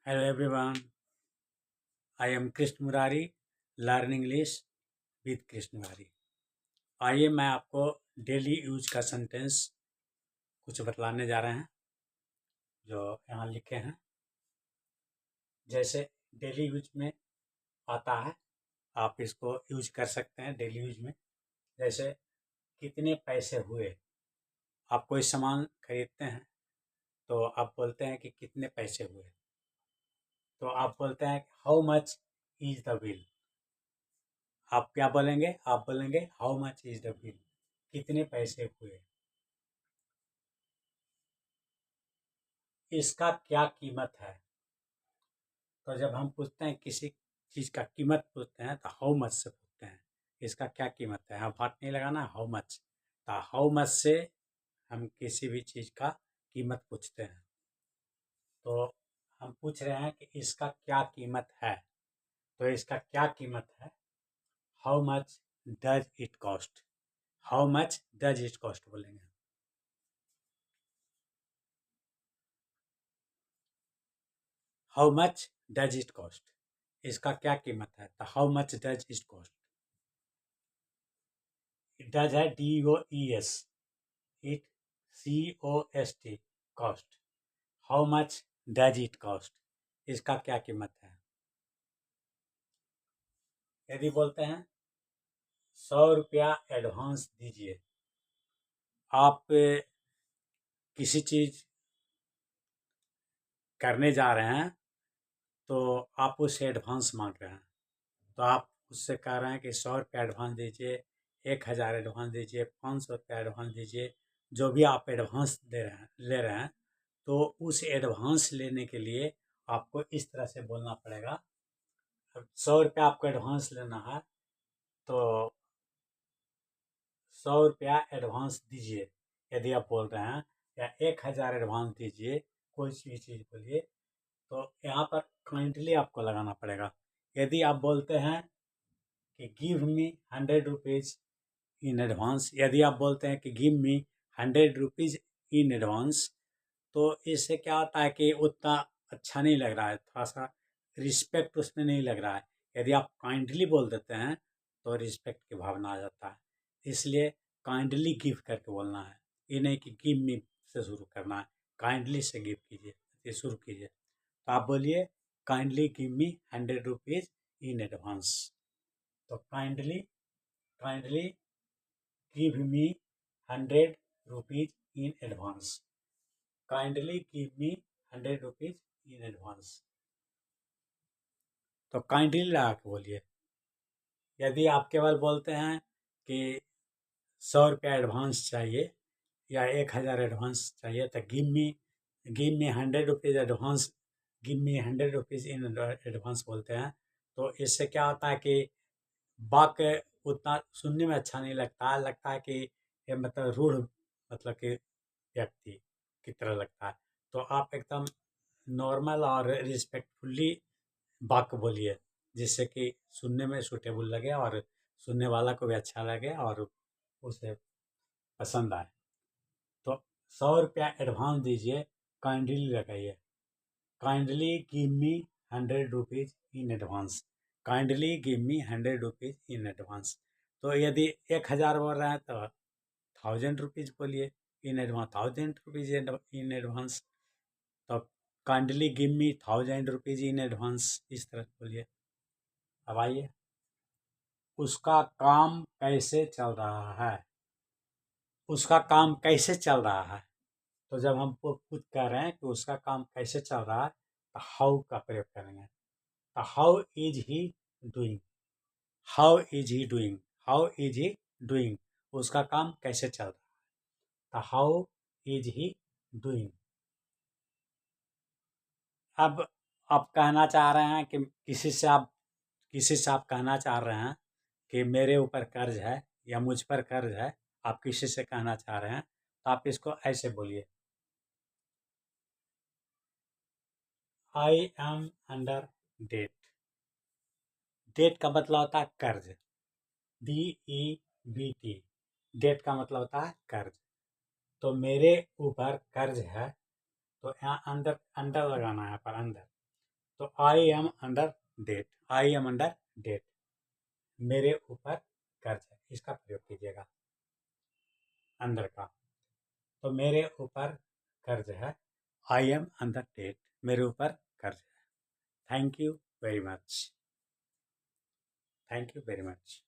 Hello everyone, I am Krishna Murari, Learn English with Krishna Murari। आइए मैं आपको daily use का sentence कुछ बतलाने जा रहे हैं जो यहाँ लिखे हैं। जैसे डेली यूज में आता है, आप इसको यूज कर सकते हैं डेली यूज में। जैसे कितने पैसे हुए, आप कोई सामान खरीदते हैं तो आप बोलते हैं कि कितने पैसे हुए, तो आप बोलते हैं how much is the bill. आप क्या बोलेंगे? आप बोलेंगे how much is the bill, कितने पैसे हुए। इसका क्या कीमत है? तो जब हम पूछते हैं किसी चीज़ का कीमत पूछते हैं तो हाउ मच से पूछते हैं, इसका क्या कीमत है। यहाँ बात नहीं लगाना, हाउ मच। तो हाउ मच से हम किसी भी चीज़ का कीमत पूछते हैं। तो हम पूछ रहे हैं कि इसका क्या कीमत है, तो इसका क्या कीमत है, how much does it cost. How much does it cost बोलेंगे। How much does it cost, इसका क्या कीमत है, तो how much does it cost. Does है DOES, it COST, cost. How much does it cost, इसका क्या कीमत है। यदि बोलते हैं 100 रुपया एडवांस दीजिए, आप किसी चीज करने जा रहे हैं तो आप उससे एडवांस मांग रहे हैं, तो आप उससे कह रहे हैं कि 100 रुपया एडवांस दीजिए, 1000 एडवांस दीजिए, 500 रुपया एडवांस दीजिए, जो भी आप एडवांस ले रहे हैं, तो उस एडवांस लेने के लिए आपको इस तरह से बोलना पड़ेगा। 100 रुपया आपको एडवांस लेना है तो 100 रुपया एडवांस दीजिए, यदि आप बोल रहे हैं, या 1000 एडवांस दीजिए, कोई भी चीज़ बोलिए, तो यहाँ पर काइंडली आपको लगाना पड़ेगा। यदि आप बोलते हैं कि give me 100 rupees in advance, यदि आप बोलते हैं कि give me 100 rupees in advance, तो इससे क्या होता है कि उतना अच्छा नहीं लग रहा है, थोड़ा सा रिस्पेक्ट उसमें नहीं लग रहा है। यदि आप काइंडली बोल देते हैं तो रिस्पेक्ट की भावना आ जाता है, इसलिए काइंडली गिव करके बोलना है। ये नहीं कि गिव मी से शुरू करना है, काइंडली से गिव कीजिए, ये शुरू कीजिए। तो आप बोलिए kindly give me 100 rupees in advance. तो kindly kindly give me 100 rupees in advance. Kindly give me 100 rupees in advance. तो काइंडली लगा के बोलिए। यदि आप केवल बोलते हैं कि 100 रुपया एडवांस चाहिए या 1000 एडवांस चाहिए, तो give me 100 rupees advance, give me 100 rupees in advance बोलते हैं, तो इससे क्या होता है कि वाक्य उतना सुनने में अच्छा नहीं लगता है, लगता है कि ये मतलब रूढ़, मतलब कि व्यक्ति की तरह लगता है। तो आप एकदम नॉर्मल और रिस्पेक्टफुली वाक्य बोलिए, जिससे कि सुनने में सूटेबल लगे और सुनने वाला को भी अच्छा लगे और उसे पसंद आए। तो 100 रुपया एडवांस दीजिए, काइंडली लगाइए। Kindly give me 100 rupees in advance. Kindly give me 100 rupees in advance. तो यदि 1000 बोल रहे हैं तो 1000 रुपीज़ बोलिए in advance, 1000 rupees in advance. तो kindly give me 1000 rupees in advance, इस तरह बोलिए। अब आइए, उसका काम कैसे चल रहा है। उसका काम कैसे चल रहा है, तो जब हम कुछ कह रहे हैं कि उसका काम कैसे चल रहा है, तो हाउ का प्रयोग करेंगे। तो how is he doing, how is he doing, how is he doing, उसका काम कैसे चल रहा है, तो हाउ इज ही डूइंग। अब आप कहना चाह रहे हैं कि किसी से आप कहना चाह रहे हैं कि मेरे ऊपर कर्ज है या मुझ पर कर्ज है, आप किसी से कहना चाह रहे हैं, तो आप इसको ऐसे बोलिए, I am under debt. Debt का मतलब होता है कर्ज, DEBT। डेट का मतलब होता है कर्ज। तो मेरे ऊपर कर्ज है, तो यहाँ अंदर अंडर लगाना है, यहाँ पर अंदर। तो I am under debt, I am under debt, मेरे ऊपर कर्ज है, इसका प्रयोग कीजिएगा अंदर का। तो मेरे ऊपर कर्ज है, आई एम अंडर डेट, मेरे ऊपर कर्ज है। Thank you very much, thank you very much.